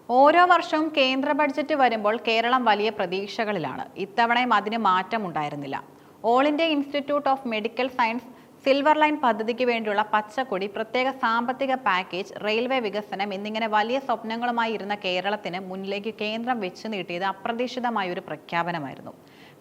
ഓരോ വർഷവും കേന്ദ്ര ബഡ്ജറ്റ് വരുമ്പോൾ കേരളം വലിയ പ്രതീക്ഷകളിലാണ്. ഇത്തവണയും അതിന് മാറ്റമുണ്ടായിരുന്നില്ല. All India institute of medical science silver line പദ്ധതിക്ക് വേണ്ടിയുള്ള പച്ചക്കൊടി, പ്രത്യേക സാമ്പത്തിക പാക്കേജ്, റെയിൽവേ വികസനം എന്നിങ്ങനെ വലിയ സ്വപ്നങ്ങളുമായി ഇരുന്ന കേരളത്തിന് മുന്നിലേക്ക് കേന്ദ്രം വെച്ചു നീട്ടിയത് അപ്രതീക്ഷിതമായ ഒരു പ്രഖ്യാപനമായിരുന്നു: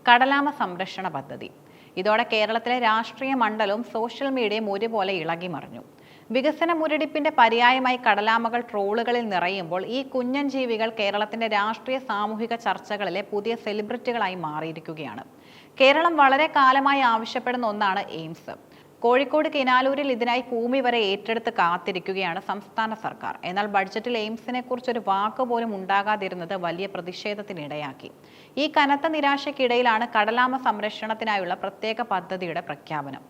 കടലാമ സംരക്ഷണ പദ്ധതി. ഇതോടെ കേരളത്തിലെ രാഷ്ട്രീയ മണ്ഡലവും സോഷ്യൽ മീഡിയയും ഒരുപോലെ ഇളകി മറിഞ്ഞു. വികസന മുരടിപ്പിന്റെ പര്യായമായി കടലാമകൾ ട്രോളുകളിൽ നിറയുമ്പോൾ ഈ കുഞ്ഞൻ ജീവികൾ കേരളത്തിന്റെ രാഷ്ട്രീയ സാമൂഹിക ചർച്ചകളിലെ പുതിയ സെലിബ്രിറ്റികളായി മാറിയിരിക്കുകയാണ്. കേരളം വളരെ കാലമായി ആവശ്യപ്പെടുന്ന ഒന്നാണ് എയിംസ്. കോഴിക്കോട് കിനാലൂരിൽ ഇതിനായി ഭൂമി വരെ ഏറ്റെടുത്ത് കാത്തിരിക്കുകയാണ് സംസ്ഥാന സർക്കാർ. എന്നാൽ ബഡ്ജറ്റിൽ എയിംസിനെ കുറിച്ചൊരു വാക്ക് പോലും ഉണ്ടാകാതിരുന്നത് വലിയ പ്രതിഷേധത്തിനിടയാക്കി. ഈ കനത്ത നിരാശയ്ക്കിടയിലാണ് കടലാമ സംരക്ഷണത്തിനായുള്ള പ്രത്യേക പദ്ധതിയുടെ പ്രഖ്യാപനം.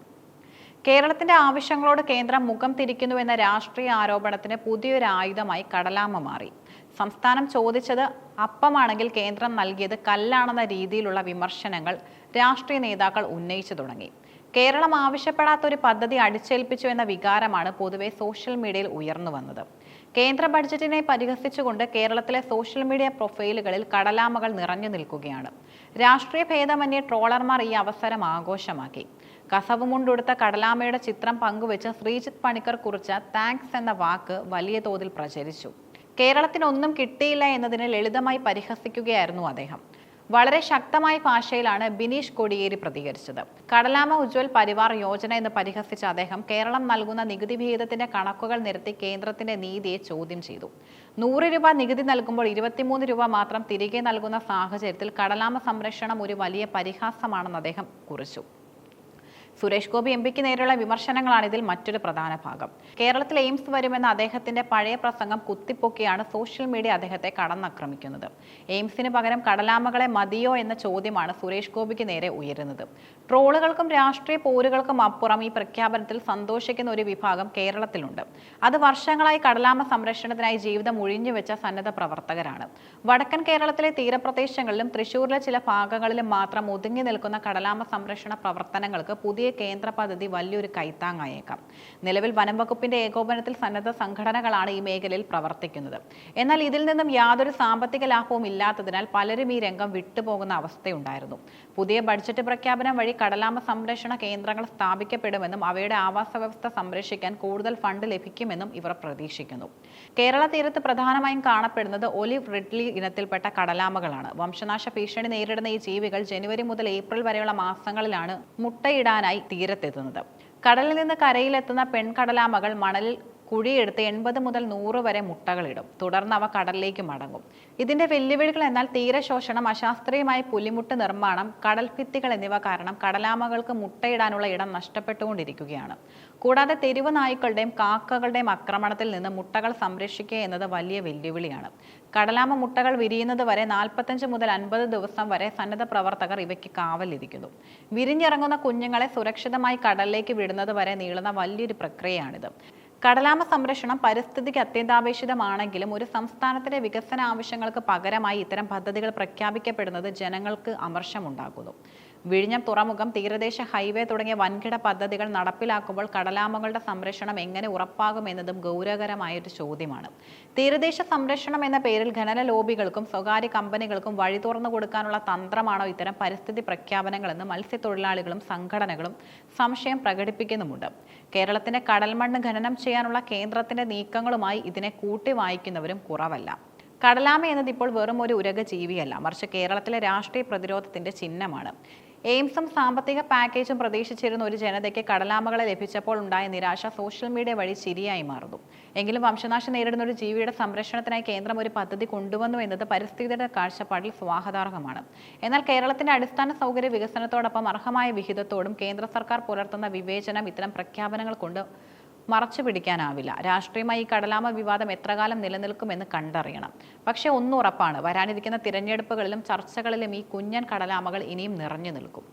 കേരളത്തിന്റെ ആവശ്യങ്ങളോട് കേന്ദ്രം മുഖം തിരിക്കുന്നുവെന്ന രാഷ്ട്രീയ ആരോപണത്തിന് പുതിയൊരു ആയുധമായി കടലാമ മാറി. സംസ്ഥാനം ചോദിച്ചത് അപ്പമാണെങ്കിൽ കേന്ദ്രം നൽകിയത് കല്ലാണെന്ന രീതിയിലുള്ള വിമർശനങ്ങൾ രാഷ്ട്രീയ നേതാക്കൾ ഉന്നയിച്ചു തുടങ്ങി. കേരളം ആവശ്യപ്പെടാത്ത ഒരു പദ്ധതി അടിച്ചേൽപ്പിച്ചു എന്ന വികാരമാണ് പൊതുവെ സോഷ്യൽ മീഡിയയിൽ ഉയർന്നു വന്നത്. കേന്ദ്ര ബഡ്ജറ്റിനെ പരിഹസിച്ചുകൊണ്ട് കേരളത്തിലെ സോഷ്യൽ മീഡിയ പ്രൊഫൈലുകളിൽ കടലാമകൾ നിറഞ്ഞു നിൽക്കുകയാണ്. രാഷ്ട്രീയ ഭേദമന്യേ ട്രോളർമാർ ഈ അവസരം ആഘോഷമാക്കി. കസവ് മുണ്ടുടുത്ത കടലാമയുടെ ചിത്രം പങ്കുവെച്ച് ശ്രീജിത്ത് പണിക്കർ കുറിച്ച താങ്ക്സ് എന്ന വാക്ക് വലിയ തോതിൽ പ്രചരിച്ചു. കേരളത്തിനൊന്നും കിട്ടിയില്ല എന്നതിന് ലളിതമായി പരിഹസിക്കുകയായിരുന്നു അദ്ദേഹം. വളരെ ശക്തമായ ഭാഷയിലാണ് ബിനീഷ് കോടിയേരി പ്രതികരിച്ചത്. കടലാമ ഉജ്വൽ പരിവാർ യോജന എന്ന് പരിഹസിച്ച അദ്ദേഹം കേരളം നൽകുന്ന നികുതി വിഹിതത്തിന്റെ കണക്കുകൾ നിരത്തി കേന്ദ്രത്തിന്റെ നീതിയെ ചോദ്യം ചെയ്തു. 100 രൂപ നികുതി നൽകുമ്പോൾ 23 രൂപ മാത്രം തിരികെ നൽകുന്ന സാഹചര്യത്തിൽ കടലാമ സംരക്ഷണം ഒരു വലിയ പരിഹാസമാണെന്ന് അദ്ദേഹം കുറിച്ചു. സുരേഷ് ഗോപി എംപിക്ക് നേരെയുള്ള വിമർശനങ്ങളാണ് ഇതിൽ മറ്റൊരു പ്രധാന ഭാഗം. കേരളത്തിൽ എയിംസ് വരുമെന്ന അദ്ദേഹത്തിന്റെ പഴയ പ്രസംഗം കുത്തിപ്പൊക്കിയാണ് സോഷ്യൽ മീഡിയ അദ്ദേഹത്തെ കടന്നാക്രമിക്കുന്നത്. എയിംസിന് പകരം കടലാമകളെ മതിയോ എന്ന ചോദ്യമാണ് സുരേഷ് ഗോപിക്ക് നേരെ ഉയരുന്നത്. ട്രോളുകൾക്കും രാഷ്ട്രീയ പോരുകൾക്കും അപ്പുറം ഈ പ്രഖ്യാപനത്തിൽ സന്തോഷിക്കുന്ന ഒരു വിഭാഗം കേരളത്തിലുണ്ട്. അത് വർഷങ്ങളായി കടലാമ സംരക്ഷണത്തിനായി ജീവിതം ഒഴിഞ്ഞുവെച്ച സന്നദ്ധ പ്രവർത്തകരാണ്. വടക്കൻ കേരളത്തിലെ തീരപ്രദേശങ്ങളിലും തൃശ്ശൂരിലെ ചില ഭാഗങ്ങളിലും മാത്രം ഒതുങ്ങി നിൽക്കുന്ന കടലാമ സംരക്ഷണ പ്രവർത്തനങ്ങൾക്ക് പുതിയ കേന്ദ്ര പദ്ധതി വലിയൊരു കൈത്താങ്ങായേക്കാം. നിലവിൽ വനം വകുപ്പിന്റെ ഏകോപനത്തിൽ സന്നദ്ധ സംഘടനകളാണ് ഈ മേഖലയിൽ പ്രവർത്തിക്കുന്നത്. എന്നാൽ ഇതിൽ നിന്നും യാതൊരു സാമ്പത്തിക ലാഭവും ഇല്ലാത്തതിനാൽ പലരും ഈ രംഗം വിട്ടുപോകുന്ന അവസ്ഥയുണ്ടായിരുന്നു. പുതിയ ബഡ്ജറ്റ് പ്രഖ്യാപനം വഴി കടലാമ സംരക്ഷണ കേന്ദ്രങ്ങൾ സ്ഥാപിക്കപ്പെടുമെന്നും അവയുടെ ആവാസ വ്യവസ്ഥ സംരക്ഷിക്കാൻ കൂടുതൽ ഫണ്ട് ലഭിക്കുമെന്നും ഇവർ പ്രതീക്ഷിക്കുന്നു. കേരള തീരത്ത് പ്രധാനമായും കാണപ്പെടുന്നത് ഒലിവ് റിഡ്ലി ഇനത്തിൽപ്പെട്ട കടലാമകളാണ്. വംശനാശ ഭീഷണി നേരിടുന്ന ഈ ജീവികൾ ജനുവരി മുതൽ ഏപ്രിൽ വരെയുള്ള മാസങ്ങളിലാണ് മുട്ടയിടാനായി തീരത്തെത്തുന്നത്. കടലിൽ നിന്ന് കരയിലെത്തുന്ന പെൺകടലാമകൾ മണലിൽ കുഴിയെടുത്ത് 80 മുതൽ 100 വരെ മുട്ടകളിടും. തുടർന്ന് അവ കടലിലേക്ക് മടങ്ങും. ഇതിന്റെ വെല്ലുവിളികൾ എന്നാൽ തീരശോഷണം, അശാസ്ത്രീയമായ പുലിമുട്ട് നിർമ്മാണം, കടൽഭിത്തികൾ എന്നിവ കാരണം കടലാമകൾക്ക് മുട്ടയിടാനുള്ള ഇടം നഷ്ടപ്പെട്ടുകൊണ്ടിരിക്കുകയാണ്. കൂടാതെ തെരുവ് നായ്ക്കളുടെയും കാക്കകളുടെയും ആക്രമണത്തിൽ നിന്ന് മുട്ടകൾ സംരക്ഷിക്കുക എന്നത് വലിയ വെല്ലുവിളിയാണ്. കടലാമ മുട്ടകൾ വിരിയുന്നത് വരെ 45 മുതൽ 50 ദിവസം വരെ സന്നദ്ധ പ്രവർത്തകർ ഇവയ്ക്ക് കാവലിരിക്കുന്നു. വിരിഞ്ഞിറങ്ങുന്ന കുഞ്ഞുങ്ങളെ സുരക്ഷിതമായി കടലിലേക്ക് വിടുന്നത് വരെ നീളുന്ന വലിയൊരു പ്രക്രിയയാണിത്. കടലാമ സംരക്ഷണം പരിസ്ഥിതിക്ക് അത്യന്താപേക്ഷിതമാണെങ്കിലും ഒരു സംസ്ഥാനത്തിന്റെ വികസന ആവശ്യങ്ങൾക്ക് പകരമായി ഇത്തരം പദ്ധതികൾ പ്രഖ്യാപിക്കപ്പെടുന്നത് ജനങ്ങൾക്ക് അമർഷമുണ്ടാക്കുന്നു. വിഴിഞ്ഞം തുറമുഖം, തീരദേശ ഹൈവേ തുടങ്ങിയ വൻകിട പദ്ധതികൾ നടപ്പിലാക്കുമ്പോൾ കടലാമകളുടെ സംരക്ഷണം എങ്ങനെ ഉറപ്പാകുമെന്നതും ഗൗരവകരമായൊരു ചോദ്യമാണ്. തീരദേശ സംരക്ഷണം എന്ന പേരിൽ ഖനന ലോബികൾക്കും സ്വകാര്യ കമ്പനികൾക്കും വഴി തുറന്നു കൊടുക്കാനുള്ള തന്ത്രമാണോ ഇത്തരം പരിസ്ഥിതി പ്രഖ്യാപനങ്ങളെന്ന് മത്സ്യത്തൊഴിലാളികളും സംഘടനകളും സംശയം പ്രകടിപ്പിക്കുന്നുമുണ്ട്. കേരളത്തിന്റെ കടൽമണ്ണ് ഖനനം ചെയ്യാനുള്ള കേന്ദ്രത്തിന്റെ നീക്കങ്ങളുമായി ഇതിനെ കൂട്ടി വായിക്കുന്നവരും കുറവല്ല. കടലാമ എന്നത് ഇപ്പോൾ വെറും ഒരു ഉരക ജീവിയല്ല, മറിച്ച് കേരളത്തിലെ രാഷ്ട്രീയ പ്രതിരോധത്തിന്റെ ചിഹ്നമാണ്. എയിംസും സാമ്പത്തിക പാക്കേജും പ്രതീക്ഷിച്ചിരുന്ന ഒരു ജനതയ്ക്ക് കടലാമകളെ ലഭിച്ചപ്പോൾ ഉണ്ടായ നിരാശ സോഷ്യൽ മീഡിയ വഴി ചിരിയായി മാറുന്നു. എങ്കിലും വംശനാശം നേരിടുന്ന ഒരു ജീവിയുടെ സംരക്ഷണത്തിനായി കേന്ദ്രം ഒരു പദ്ധതി കൊണ്ടുവന്നു എന്നത് പരിസ്ഥിതിയുടെ കാഴ്ചപ്പാടിൽ സ്വാഗതാർഹമാണ്. എന്നാൽ കേരളത്തിന്റെ അടിസ്ഥാന സൗകര്യ വികസനത്തോടൊപ്പം അർഹമായ വിഹിതത്തോടും കേന്ദ്ര സർക്കാർ പുലർത്തുന്ന വിവേചനം ഇത്തരം പ്രഖ്യാപനങ്ങൾ കൊണ്ട് മറച്ചു പിടിക്കാനാവില്ല. രാഷ്ട്രീയമായി ഈ കടലാമ വിവാദം എത്രകാലം നിലനിൽക്കുമെന്ന് കണ്ടറിയണം. പക്ഷേ ഒന്നുറപ്പാണ്, വരാനിരിക്കുന്ന തിരഞ്ഞെടുപ്പുകളിലും ചർച്ചകളിലും ഈ കുഞ്ഞൻ കടലാമകൾ ഇനിയും നിറഞ്ഞു നിൽക്കും.